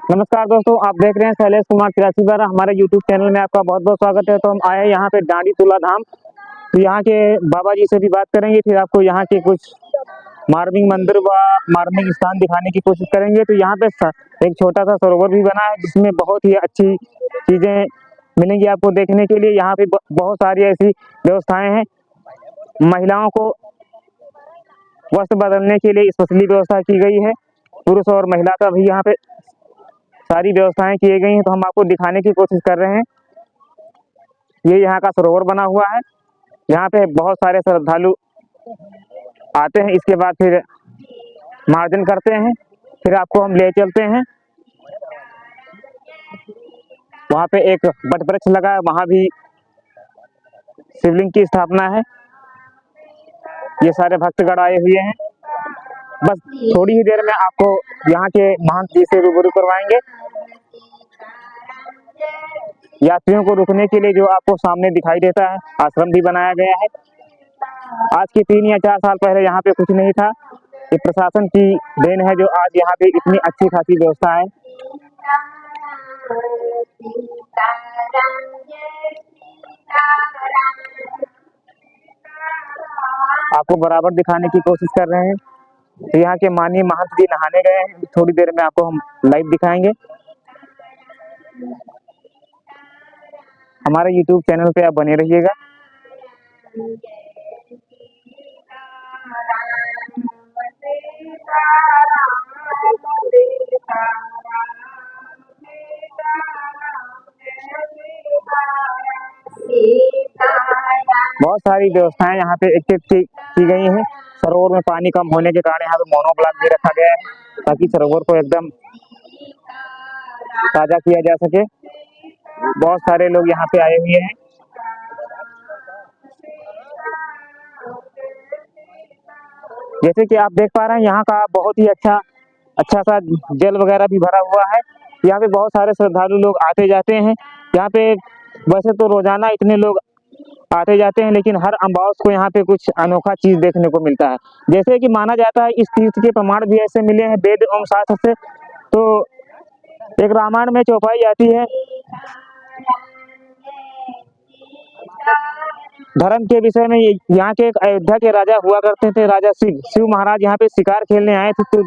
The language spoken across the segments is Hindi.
नमस्कार दोस्तों, आप देख रहे हैं शैलेश कुमार 83 हमारे YouTube चैनल में आपका बहुत बहुत स्वागत है। तो हम आए हैं यहाँ पे डांडी तुला धाम। तो यहाँ के बाबा जी से भी बात करेंगे, फिर आपको यहाँ के कुछ मार्मिक मंदिर व मार्मिक स्थान दिखाने की कोशिश करेंगे। तो यहाँ पे एक छोटा सा सरोवर भी बना है जिसमें बहुत ही अच्छी चीज़ें मिलेंगी आपको देखने के लिए। यहाँ पे बहुत सारी ऐसी व्यवस्थाएँ हैं। महिलाओं को वस्त्र बदलने के लिए स्पेशली व्यवस्था की गई है। पुरुष और महिला का भी यहाँ पे सारी व्यवस्थाएं की गई हैं। तो हम आपको दिखाने की कोशिश कर रहे हैं। ये यहाँ का सरोवर बना हुआ है। यहाँ पे बहुत सारे श्रद्धालु आते हैं। इसके बाद फिर मार्जन करते हैं। फिर आपको हम ले चलते हैं। वहाँ पे एक वट वृक्ष लगा है, वहाँ भी शिवलिंग की स्थापना है। ये सारे भक्तगण आए हुए हैं। बस थोड़ी ही देर में आपको यहाँ के महंत जी से रूबरू करवाएंगे। यात्रियों को रुकने के लिए जो आपको सामने दिखाई देता है, आश्रम भी बनाया गया है। आज के 3 या 4 साल पहले यहाँ पे कुछ नहीं था। ये प्रशासन की देन है जो आज यहाँ पे इतनी अच्छी खासी व्यवस्था है। आपको बराबर दिखाने की कोशिश कर रहे हैं। तो यहाँ के माननीय महंत जी नहाने गए हैं। थोड़ी देर में आपको हम लाइव दिखाएंगे। हमारे YouTube चैनल पे आप बने रहिएगा। बहुत सारी व्यवस्थाएं यहाँ पे एक की गई हैं। सरोवर में पानी कम होने के कारण यहाँ पे मोनोब्लॉक भी रखा गया है ताकि सरोवर को एकदम ताजा किया जा सके। बहुत सारे लोग यहाँ पे आए हुए हैं। जैसे कि आप देख पा रहे हैं, यहाँ का बहुत ही अच्छा सा जल वगैरह भी भरा हुआ है। यहाँ पे बहुत सारे श्रद्धालु लोग आते जाते हैं। यहाँ पे वैसे तो रोजाना इतने लोग आते जाते हैं, लेकिन हर अमावस को यहाँ पे कुछ अनोखा चीज देखने को मिलता है। जैसे कि माना जाता है, इस तीर्थ के प्रमाण भी ऐसे मिले हैं वेद एवं शास्त्र से। तो एक रामायण में चौपाई आती है, धर्म के विषय में। यहाँ के एक अयोध्या के राजा हुआ करते थे, राजा शिव महाराज यहाँ पे शिकार खेलने आए थे। तो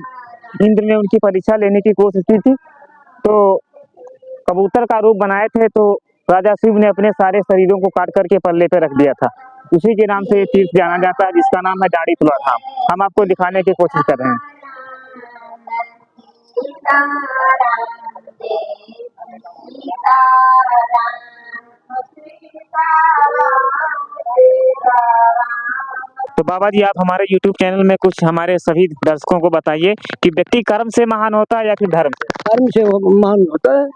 इंद्र ने उनकी परीक्षा लेने की कोशिश की थी, तो कबूतर का रूप बनाए थे। तो राजा शिव ने अपने सारे शरीरों को काट करके पल्ले पे रख दिया था। उसी के नाम से ये तीर्थ जाना जाता है, जिसका नाम है डांडी तुला धाम। हम आपको दिखाने की कोशिश कर रहे हैं। तो बाबा जी, आप हमारे YouTube चैनल में कुछ हमारे सभी दर्शकों को बताइए कि व्यक्ति कर्म से महान होता है या फिर धर्म से महान होता है।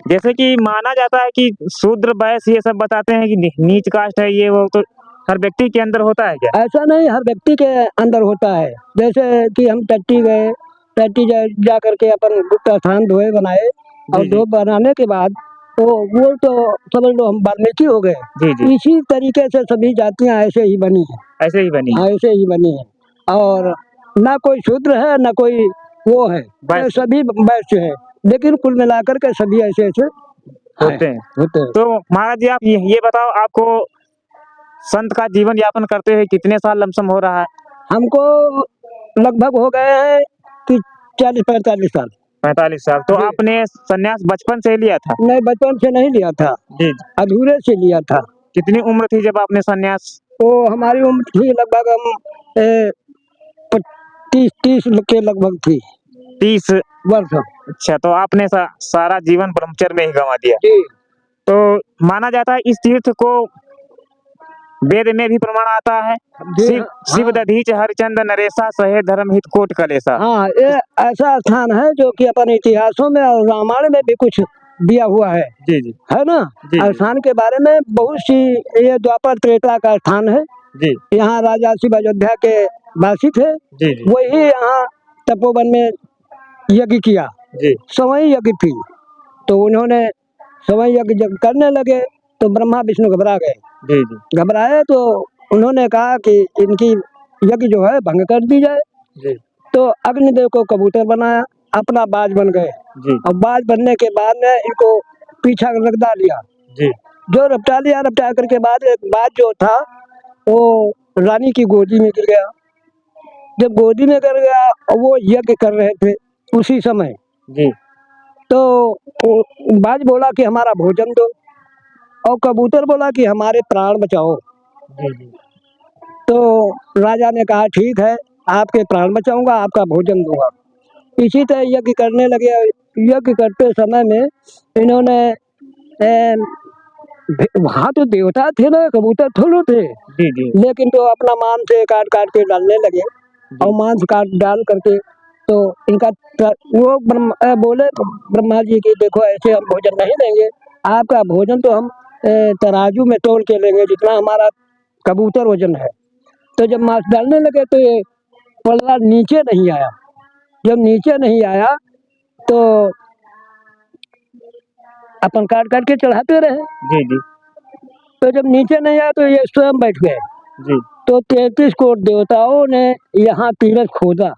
जैसे कि माना जाता है कि शूद्र वैश्य ये सब बताते हैं कि नीच कास्ट है ये वो, तो हर व्यक्ति के अंदर होता है क्या? ऐसा नहीं, हर व्यक्ति के अंदर होता है। जैसे कि हम टट्टी गए, टट्टी जा करके अपन गुप्त स्थान धोए बनाए, और धो बनाने के बाद तो वो तो समझ लो हम वाल्मीकि हो गए। जी। इसी तरीके से सभी जातियां ऐसे ही बनी है, ऐसे ही बनी ऐसे ही बनी है। और ना कोई शूद्र है ना कोई वो है, सभी वैश्य है। लेकिन कुल मिलाकर के सभी ऐसे ऐसे होते हैं। तो महाराज जी, आप ये बताओ, आपको संत का जीवन यापन करते हुए कितने साल लमसम हो रहा है? हमको लगभग हो गए हैं कि 40-45 साल। 45 साल। तो आपने संन्यास बचपन से ही लिया था? नहीं, बचपन से नहीं लिया था जी। अधूरे से लिया था। कितनी उम्र थी जब आपने संन्यास? तो हमारी उम्र थी लगभग हम 30 के लगभग थी। 30 वर्ष। अच्छा, तो आपने सारा जीवन ब्रह्मचर्य में ही गंवा दिया। जी। तो माना जाता है इस तीर्थ को वेद में भी प्रमाण आता है, शिव दधीच हरिचंद नरेशा सहे धर्म हित कोट कलेसा। हाँ, ये ऐसा स्थान है जो कि अपन इतिहासों में और रामायण में भी कुछ दिया हुआ है। जी है ना। स्थान के बारे में बहुत सी, ये द्वापर त्रेता का स्थान है जी। यहाँ राजा शिव अयोध्या के वासी थे जी। वही यहाँ तपोवन में यज्ञ किया जी। सवई यज्ञ थी, तो उन्होंने सवई यज्ञ जब करने लगे तो ब्रह्मा विष्णु घबरा गए जी। घबराए तो उन्होंने कहा कि इनकी यज्ञ जो है भंग कर दी जाए जी। तो अग्निदेव को कबूतर बनाया, अपना बाज बन गए जी और बाज बनने के बाद में इनको पीछा रगदा लिया। जी जो रपटा लिया, रपटा करके बाद एक बाज जो था वो रानी की गोदी में गिर गया। जब गोदी में गिर गया और वो यज्ञ कर रहे थे उसी समय, जी तो वो बाज बोला कि हमारा भोजन दो, और कबूतर बोला कि हमारे प्राण बचाओ। जी जी तो राजा ने कहा ठीक है, आपके प्राण बचाऊंगा, आपका भोजन दूंगा। इसी तरह यज्ञ करने लगे। यज्ञ करते समय में इन्होंने वहाँ तो देवता थे ना, कबूतर थोड़े थे, जी जी लेकिन तो अपना मांस से काट काट के डालने लगे। और मांस काट डाल करके तो इनका वो बोले ब्रह्मा जी की देखो ऐसे हम भोजन नहीं देंगे, आपका भोजन तो हम तराजू में तोल के लेंगे जितना हमारा कबूतर वजन है। तो जब मांस डालने लगे तो ये पल्ला नीचे नहीं आया। जब नीचे नहीं आया तो अपन काट काट के चढ़ाते रहे। जी जी तो जब नीचे नहीं आया तो ये स्वयं बैठ गए। जी तो 33 कोट देवताओं ने यहाँ तीरथ खोदा,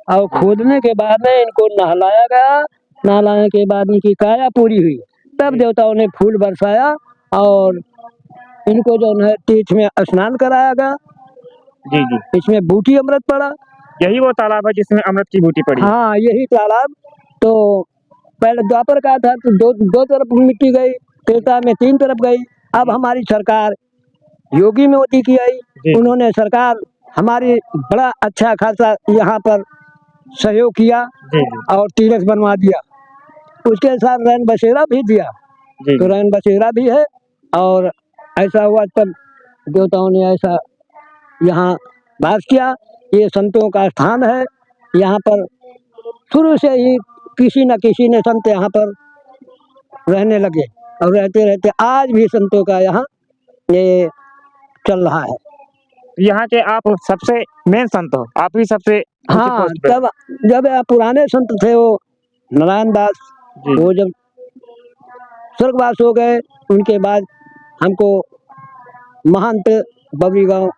और खोदने के बाद में इनको नहलाया गया। नहलाने के बाद इनकी काया पूरी हुई, तब देवताओं ने फूल बरसाया और इनको जो है तीर्थ में स्नान कराया गया। जी जी इसमें बूटी अमृत पड़ा। यही वो तालाब है जिसमें अमृत की बूटी पड़ी है। हाँ, यही तालाब। तो पहले द्वापर का था तो दो तरफ मिट्टी गई, त्रेता में 3 तरफ गई। अब हमारी सरकार योगी मोदी की आई, जी उन्होंने सरकार हमारी बड़ा अच्छा खासा यहाँ पर सहयोग किया जी जी और तीरथ बनवा दिया। उसके साथ रैन बसेरा भी दिया, जी तो रैन बसेरा भी है। और ऐसा हुआ तब देवताओं ने ऐसा यहाँ वास किया। ये संतों का स्थान है। यहाँ पर शुरू से ही किसी न किसी ने संत यहाँ पर रहने लगे, और रहते रहते आज भी संतों का यहाँ ये चल रहा है। यहाँ के आप सबसे मेन संत हो, आप ही सबसे ऊंचे हाँ, पोस्ट पे हो। तब जब पुराने संत थे वो नारायण दास, जी वो जब स्वर्गवास हो गए, उनके बाद हमको महंत बबरी गांव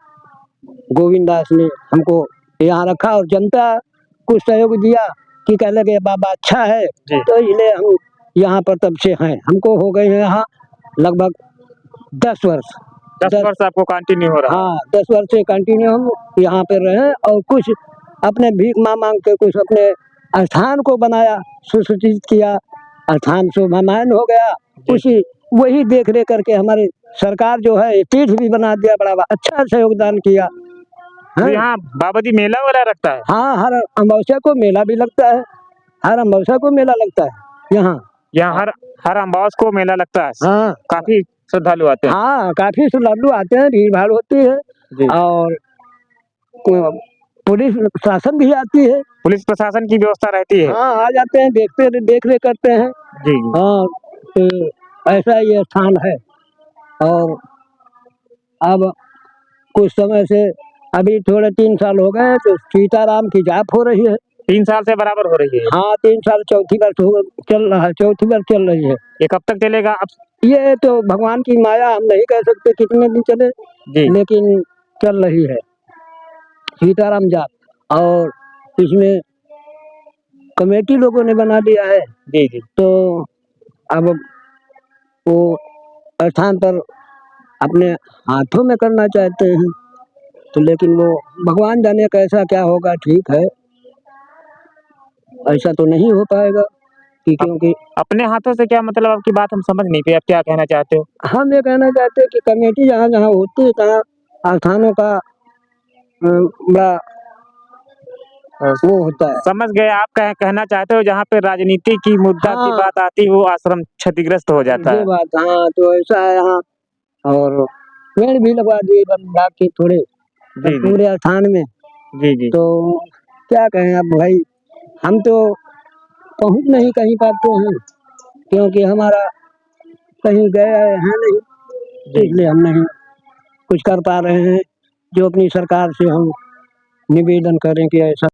गोविंद दास ने हमको यहाँ रखा, और जनता कुछ सहयोग दिया कि कह लगे बाबा अच्छा है, जी तो इसलिए हम यहाँ पर तब से हैं। हमको हो गए हैं यहाँ लगभग 10 वर्ष। 10 वर्ष आपको कंटिन्यू हो रहा है। हाँ, 10 वर्ष से कंटिन्यू हम यहाँ पे रहे, और कुछ अपने भीख मांग के कुछ अपने स्थान को बनाया, सुसज्जित किया, स्थान शोभायमान हो गया। उसी वही देख रेख करके हमारी सरकार जो है तीर्थ भी बना दिया, बड़ा अच्छा से योगदान किया। तो हाँ, यहाँ बाबा जी मेला वाला रखता है। हाँ, हर अमावस्या को मेला भी लगता है। हर अमावस्या को मेला लगता है यहाँ। यहाँ हर अमावस को मेला लगता है। हाँ, काफी श्रद्धालु आते हैं। हाँ, काफी श्रद्धालु आते हैं, भीड़ भाड़ होती है। जी और पुलिस शासन भी आती है। पुलिस प्रशासन की व्यवस्था रहती है। हाँ, आ जाते हैं, देखते देख रेख करते हैं। जी जी हाँ, तो ऐसा ये स्थान है। और अब कुछ समय से अभी थोड़े 3 साल हो गए तो सीताराम की जाप हो रही है। 3 साल से बराबर हो रही है। हाँ, 3 साल, चौथी वर्ष चल रहा है, चौथी वर्ष चल रही है। ये कब तक चलेगा अब? ये तो भगवान की माया, हम नहीं कह सकते कितने दिन चले, जी लेकिन चल रही है सीताराम जाप। और इसमें कमेटी लोगों ने बना दिया है, जी जी तो अब वो स्थान पर अपने हाथों में करना चाहते हैं, तो लेकिन वो भगवान जाने कैसा क्या होगा। ठीक है, ऐसा तो नहीं हो पाएगा कि क्योंकि अपने हाथों से क्या मतलब? आपकी बात हम समझ नहीं पाए, आप क्या कहना चाहते हो? हम ये कहना चाहते हैं कि कमेटी जहाँ जहाँ होती है तहाँ स्थानों का बड़ा वो होता है। समझ गए आप कहना चाहते हो जहाँ पे राजनीति की मुद्दा की हाँ, बात आती है वो आश्रम क्षतिग्रस्त हो जाता ये है। बात, हाँ, तो ऐसा है यहाँ। और पेड़ भी लगवा दिए वन विभाग के थोड़े जी जी पूरे स्थान में। जी जी तो क्या कहें अब भाई, हम तो पहुँच नहीं कहीं पाते हैं, क्योंकि हमारा कहीं गए हैं नहीं, जी इसलिए हम नहीं कुछ कर पा रहे हैं। जो अपनी सरकार से हम निवेदन करें कि ऐसा